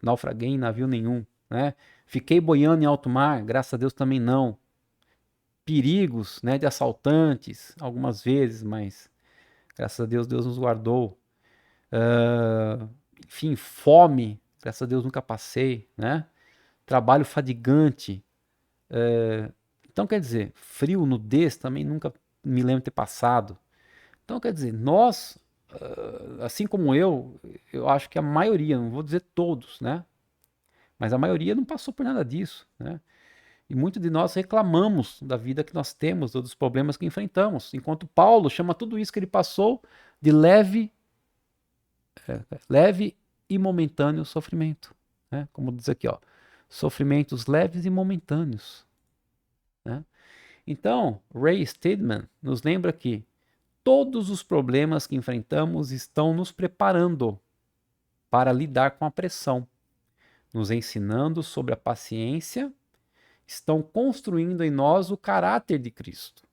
naufraguei em navio nenhum, né? Fiquei boiando em alto mar, graças a Deus também não. Perigos, né, de assaltantes, algumas vezes, mas graças a Deus, Deus nos guardou. Enfim, fome, graças a Deus nunca passei, né? Trabalho fadigante. Então, quer dizer, frio, nudez também nunca me lembro de ter passado. Então, quer dizer, nós, assim como eu acho que a maioria, não vou dizer todos, né? Mas a maioria não passou por nada disso, né? E muitos de nós reclamamos da vida que nós temos, ou dos problemas que enfrentamos, enquanto Paulo chama tudo isso que ele passou de leve e momentâneo sofrimento, né? Como diz aqui, ó, sofrimentos leves e momentâneos, né? Então, Ray Stedman nos lembra que todos os problemas que enfrentamos estão nos preparando para lidar com a pressão, nos ensinando sobre a paciência, estão construindo em nós o caráter de Cristo.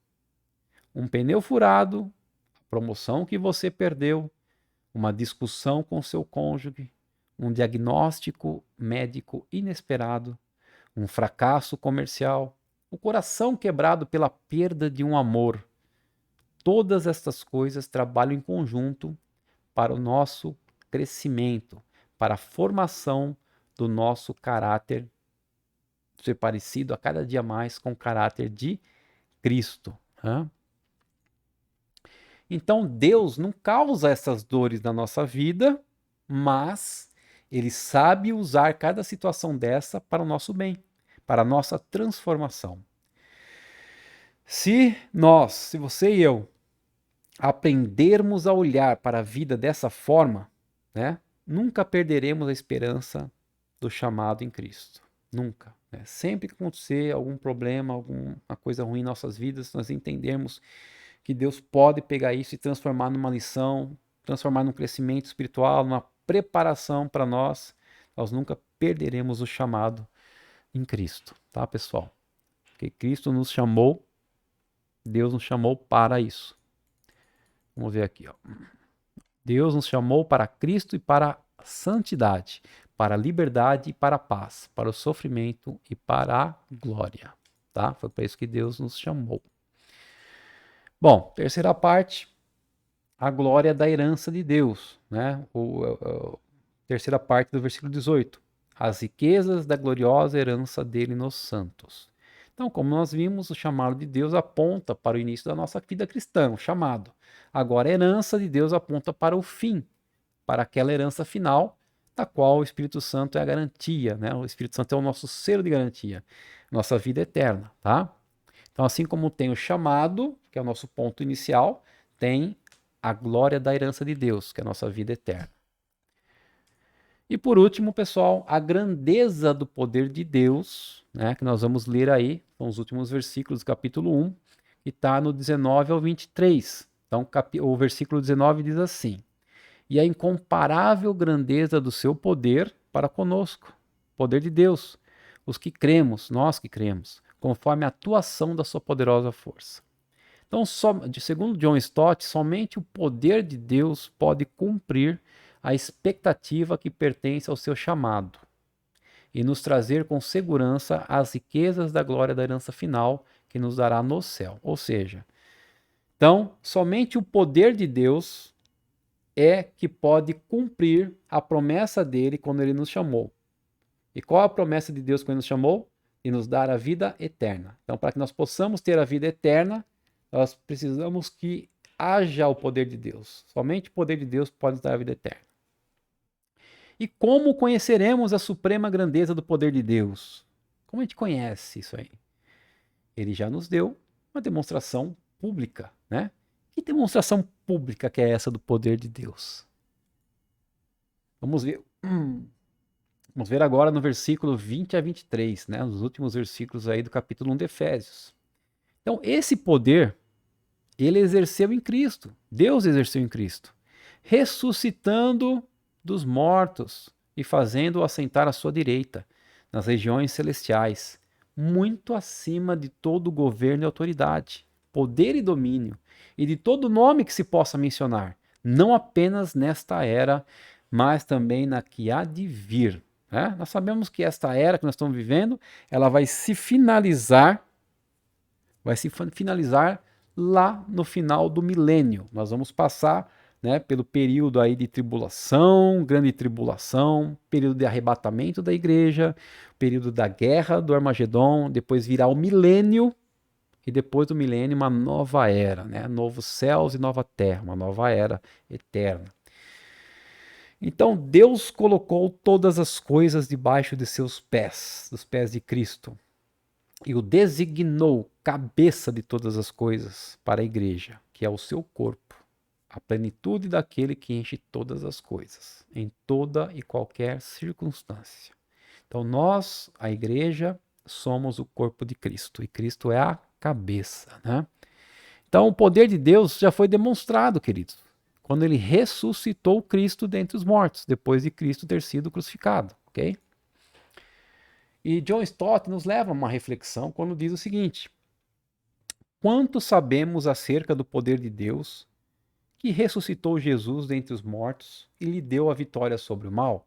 Um pneu furado, a promoção que você perdeu, uma discussão com seu cônjuge, um diagnóstico médico inesperado, um fracasso comercial, o coração quebrado pela perda de um amor. Todas estas coisas trabalham em conjunto para o nosso crescimento, para a formação do nosso caráter, ser parecido a cada dia mais com o caráter de Cristo. Né? Então Deus não causa essas dores na nossa vida, mas Ele sabe usar cada situação dessa para o nosso bem, para a nossa transformação. Se você e eu, aprendermos a olhar para a vida dessa forma, né, nunca perderemos a esperança do chamado em Cristo. Nunca. Né? Sempre que acontecer algum problema, alguma coisa ruim em nossas vidas, nós entendermos que Deus pode pegar isso e transformar numa lição, transformar num crescimento espiritual, numa preparação para nós nunca perderemos o chamado em Cristo, tá, pessoal? Porque Cristo nos chamou, Deus nos chamou para isso. Vamos ver aqui, ó. Deus nos chamou para Cristo e para a santidade, para a liberdade e para a paz, para o sofrimento e para a glória, tá? Foi para isso que Deus nos chamou. Bom, terceira parte, a glória da herança de Deus, né? Terceira parte do versículo 18, as riquezas da gloriosa herança dele nos santos. Então, como nós vimos, o chamado de Deus aponta para o início da nossa vida cristã, o chamado. Agora, a herança de Deus aponta para o fim, para aquela herança final, da qual o Espírito Santo é a garantia, né? O Espírito Santo é o nosso selo de garantia, nossa vida eterna, tá? Então, assim como tem o chamado, que é o nosso ponto inicial, tem a glória da herança de Deus, que é a nossa vida eterna. E por último, pessoal, a grandeza do poder de Deus, né, que nós vamos ler aí, são os últimos versículos do capítulo 1, que está no 19 ao 23. Então, o versículo 19 diz assim: e a incomparável grandeza do seu poder para conosco, poder de Deus, os que cremos, nós que cremos, conforme a atuação da sua poderosa força. Então, segundo John Stott, somente o poder de Deus pode cumprir a expectativa que pertence ao seu chamado e nos trazer com segurança as riquezas da glória da herança final que nos dará no céu. Ou seja, então, somente o poder de Deus é que pode cumprir a promessa dele quando ele nos chamou. E qual a promessa de Deus quando ele nos chamou? E nos dar a vida eterna. Então, para que nós possamos ter a vida eterna, nós precisamos que haja o poder de Deus. Somente o poder de Deus pode nos dar a vida eterna. E como conheceremos a suprema grandeza do poder de Deus? Como a gente conhece isso aí? Ele já nos deu uma demonstração pública, né? Que demonstração pública que é essa do poder de Deus? Vamos ver. Vamos ver agora no versículo 20 a 23, né? Nos últimos versículos aí do capítulo 1 de Efésios. Então, esse poder, ele exerceu em Cristo. Deus exerceu em Cristo, ressuscitando dos mortos e fazendo-o assentar à sua direita, nas regiões celestiais, muito acima de todo governo e autoridade, poder e domínio, e de todo nome que se possa mencionar, não apenas nesta era, mas também na que há de vir. Né? Nós sabemos que esta era que nós estamos vivendo, ela vai se finalizar lá no final do milênio. Nós vamos passar, né, pelo período aí de tribulação, grande tribulação, período de arrebatamento da igreja, período da guerra do Armagedon, depois virá o milênio, e depois do milênio uma nova era, né, novos céus e nova terra, uma nova era eterna. Então Deus colocou todas as coisas debaixo de seus pés, dos pés de Cristo, e o designou cabeça de todas as coisas para a igreja, que é o seu corpo, a plenitude daquele que enche todas as coisas, em toda e qualquer circunstância. Então nós, a igreja, somos o corpo de Cristo, e Cristo é a cabeça, né? Então o poder de Deus já foi demonstrado, queridos, quando ele ressuscitou Cristo dentre os mortos, depois de Cristo ter sido crucificado, ok? E John Stott nos leva a uma reflexão quando diz o seguinte: quanto sabemos acerca do poder de Deus que ressuscitou Jesus dentre os mortos e lhe deu a vitória sobre o mal?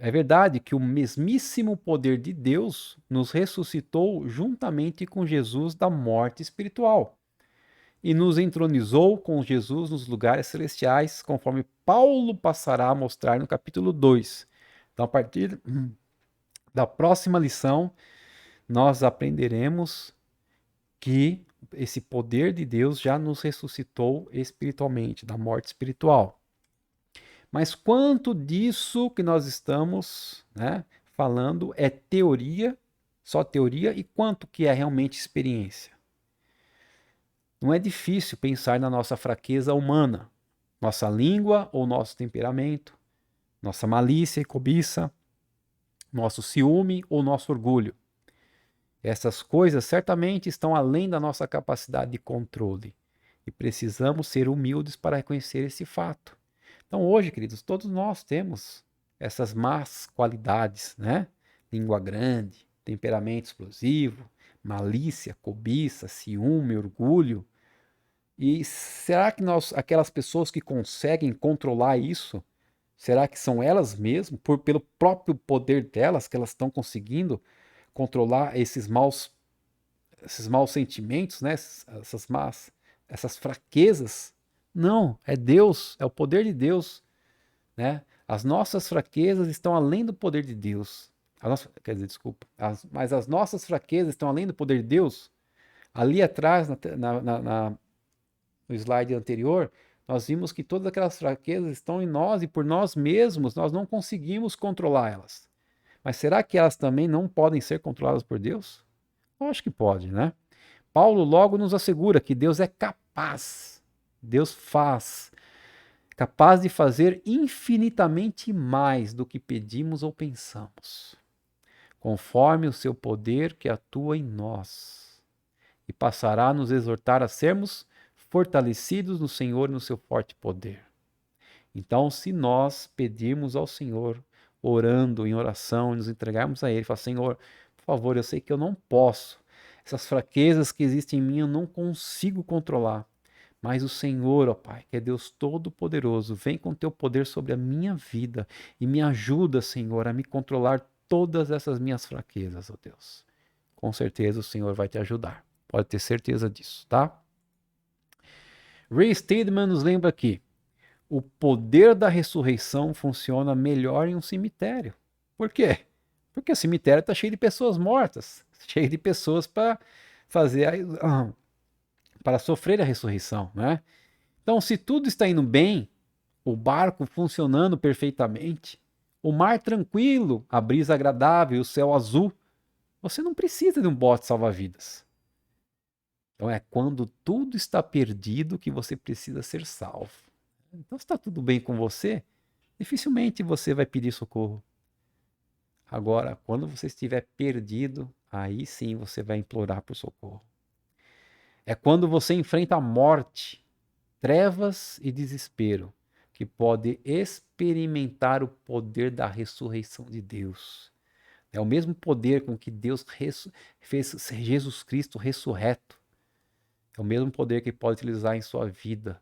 É verdade que o mesmíssimo poder de Deus nos ressuscitou juntamente com Jesus da morte espiritual e nos entronizou com Jesus nos lugares celestiais, conforme Paulo passará a mostrar no capítulo 2. Então, a partir da próxima lição, nós aprenderemos que esse poder de Deus já nos ressuscitou espiritualmente, da morte espiritual. Mas quanto disso que nós estamos, né, falando é teoria, só teoria, e quanto que é realmente experiência? Não é difícil pensar na nossa fraqueza humana, nossa língua ou nosso temperamento, nossa malícia e cobiça, nosso ciúme ou nosso orgulho. Essas coisas certamente estão além da nossa capacidade de controle e precisamos ser humildes para reconhecer esse fato. Então, hoje, queridos, todos nós temos essas más qualidades, né? Língua grande, temperamento explosivo, malícia, cobiça, ciúme, orgulho. E será que aquelas pessoas que conseguem controlar isso, será que são elas mesmas, pelo próprio poder delas, que elas estão conseguindo controlar esses maus sentimentos, né? Essas fraquezas? Não, é Deus, é o poder de Deus, né? As nossas fraquezas estão além do poder de Deus. Quer dizer, desculpa, mas as nossas fraquezas estão além do poder de Deus. Ali atrás, no slide anterior, nós vimos que todas aquelas fraquezas estão em nós e por nós mesmos nós não conseguimos controlar elas. Mas será que elas também não podem ser controladas por Deus? Eu acho que pode, né? Paulo logo nos assegura que Deus é capaz, Deus faz, capaz de fazer infinitamente mais do que pedimos ou pensamos, conforme o seu poder que atua em nós, e passará a nos exortar a sermos fortalecidos no Senhor e no seu forte poder. Então, se nós pedirmos ao Senhor, orando em oração, e nos entregarmos a Ele, falar: Senhor, por favor, eu sei que eu não posso, essas fraquezas que existem em mim eu não consigo controlar, mas o Senhor, ó Pai, que é Deus Todo-Poderoso, vem com teu poder sobre a minha vida e me ajuda, Senhor, a me controlar todas essas minhas fraquezas, ó Deus. Com certeza o Senhor vai te ajudar. Pode ter certeza disso, tá? Ray Steadman nos lembra que o poder da ressurreição funciona melhor em um cemitério. Por quê? Porque o cemitério está cheio de pessoas mortas, cheio de pessoas para para sofrer a ressurreição, né? Então, se tudo está indo bem, o barco funcionando perfeitamente, o mar tranquilo, a brisa agradável, o céu azul, você não precisa de um bote salva-vidas. Então é quando tudo está perdido que você precisa ser salvo. Então, se está tudo bem com você, dificilmente você vai pedir socorro. Agora, quando você estiver perdido, aí sim você vai implorar por socorro. É quando você enfrenta a morte, trevas e desespero, que pode experimentar o poder da ressurreição de Deus. É o mesmo poder com que Deus fez Jesus Cristo ressurreto. É o mesmo poder que pode utilizar em sua vida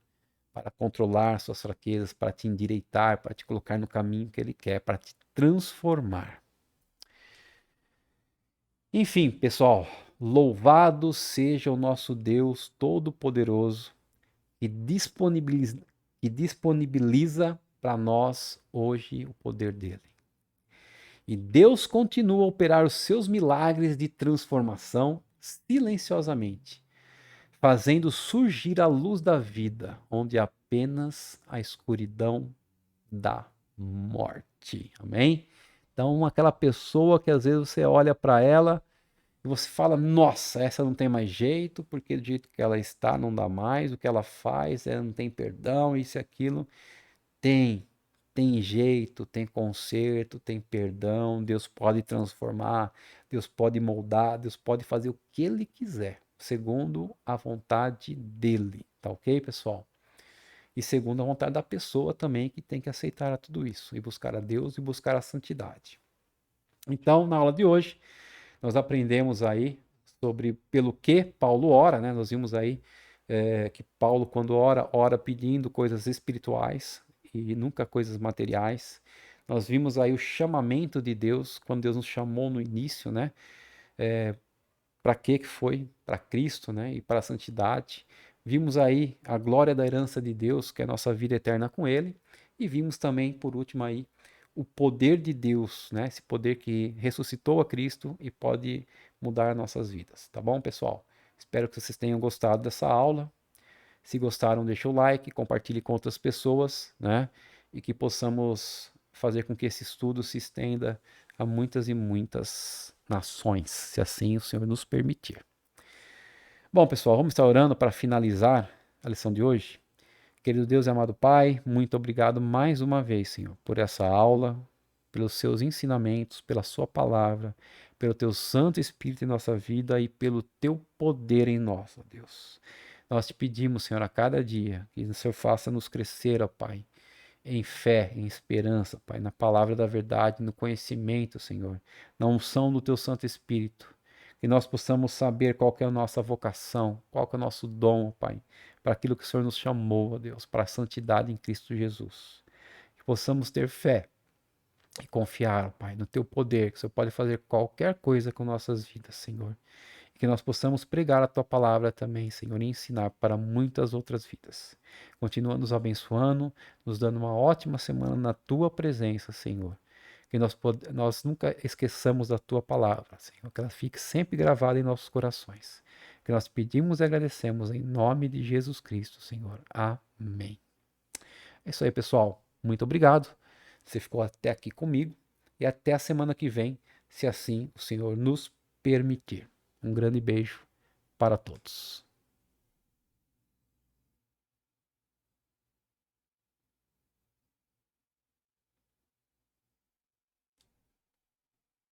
para controlar suas fraquezas, para te endireitar, para te colocar no caminho que Ele quer, para te transformar. Enfim, pessoal, louvado seja o nosso Deus Todo-Poderoso que disponibiliza para nós hoje o poder dele. E Deus continua a operar os seus milagres de transformação silenciosamente, fazendo surgir a luz da vida, onde apenas a escuridão da morte. Amém? Então, aquela pessoa que às vezes você olha para ela e você fala: nossa, essa não tem mais jeito, porque do jeito que ela está não dá mais, o que ela faz, ela não tem perdão, isso e aquilo. Tem, tem jeito, tem conserto, tem perdão. Deus pode transformar, Deus pode moldar, Deus pode fazer o que Ele quiser, segundo a vontade dEle. Tá ok, pessoal? E segundo a vontade da pessoa também, que tem que aceitar tudo isso e buscar a Deus e buscar a santidade. Então, na aula de hoje, nós aprendemos aí sobre pelo que Paulo ora, né? Nós vimos aí que Paulo, quando ora, ora pedindo coisas espirituais e nunca coisas materiais. Nós vimos aí o chamamento de Deus, quando Deus nos chamou no início, né? Para que foi? Para Cristo, né? E para a santidade. Vimos aí a glória da herança de Deus, que é a nossa vida eterna com Ele. E vimos também, por último aí, o poder de Deus, né? Esse poder que ressuscitou a Cristo e pode mudar nossas vidas. Tá bom, pessoal? Espero que vocês tenham gostado dessa aula. Se gostaram, deixa o like, compartilhe com outras pessoas, né? E que possamos fazer com que esse estudo se estenda a muitas e muitas nações, se assim o Senhor nos permitir. Bom, pessoal, vamos estar orando para finalizar a lição de hoje. Querido Deus e amado Pai, muito obrigado mais uma vez, Senhor, por essa aula, pelos seus ensinamentos, pela sua palavra, pelo teu Santo Espírito em nossa vida e pelo teu poder em nós, ó Deus. Nós te pedimos, Senhor, a cada dia, que o Senhor faça-nos crescer, ó Pai, em fé, em esperança, Pai, na palavra da verdade, no conhecimento, Senhor, na unção do teu Santo Espírito. Que nós possamos saber qual que é a nossa vocação, qual que é o nosso dom, Pai, para aquilo que o Senhor nos chamou, ó Deus, para a santidade em Cristo Jesus. Que possamos ter fé e confiar, Pai, no teu poder, que o Senhor pode fazer qualquer coisa com nossas vidas, Senhor. E que nós possamos pregar a tua palavra também, Senhor, e ensinar para muitas outras vidas. Continua nos abençoando, nos dando uma ótima semana na tua presença, Senhor. Que nós nunca esqueçamos da tua palavra, Senhor, que ela fique sempre gravada em nossos corações. Que nós pedimos e agradecemos em nome de Jesus Cristo, Senhor. Amém. É isso aí, pessoal. Muito obrigado. Você ficou até aqui comigo e até a semana que vem, se assim o Senhor nos permitir. Um grande beijo para todos.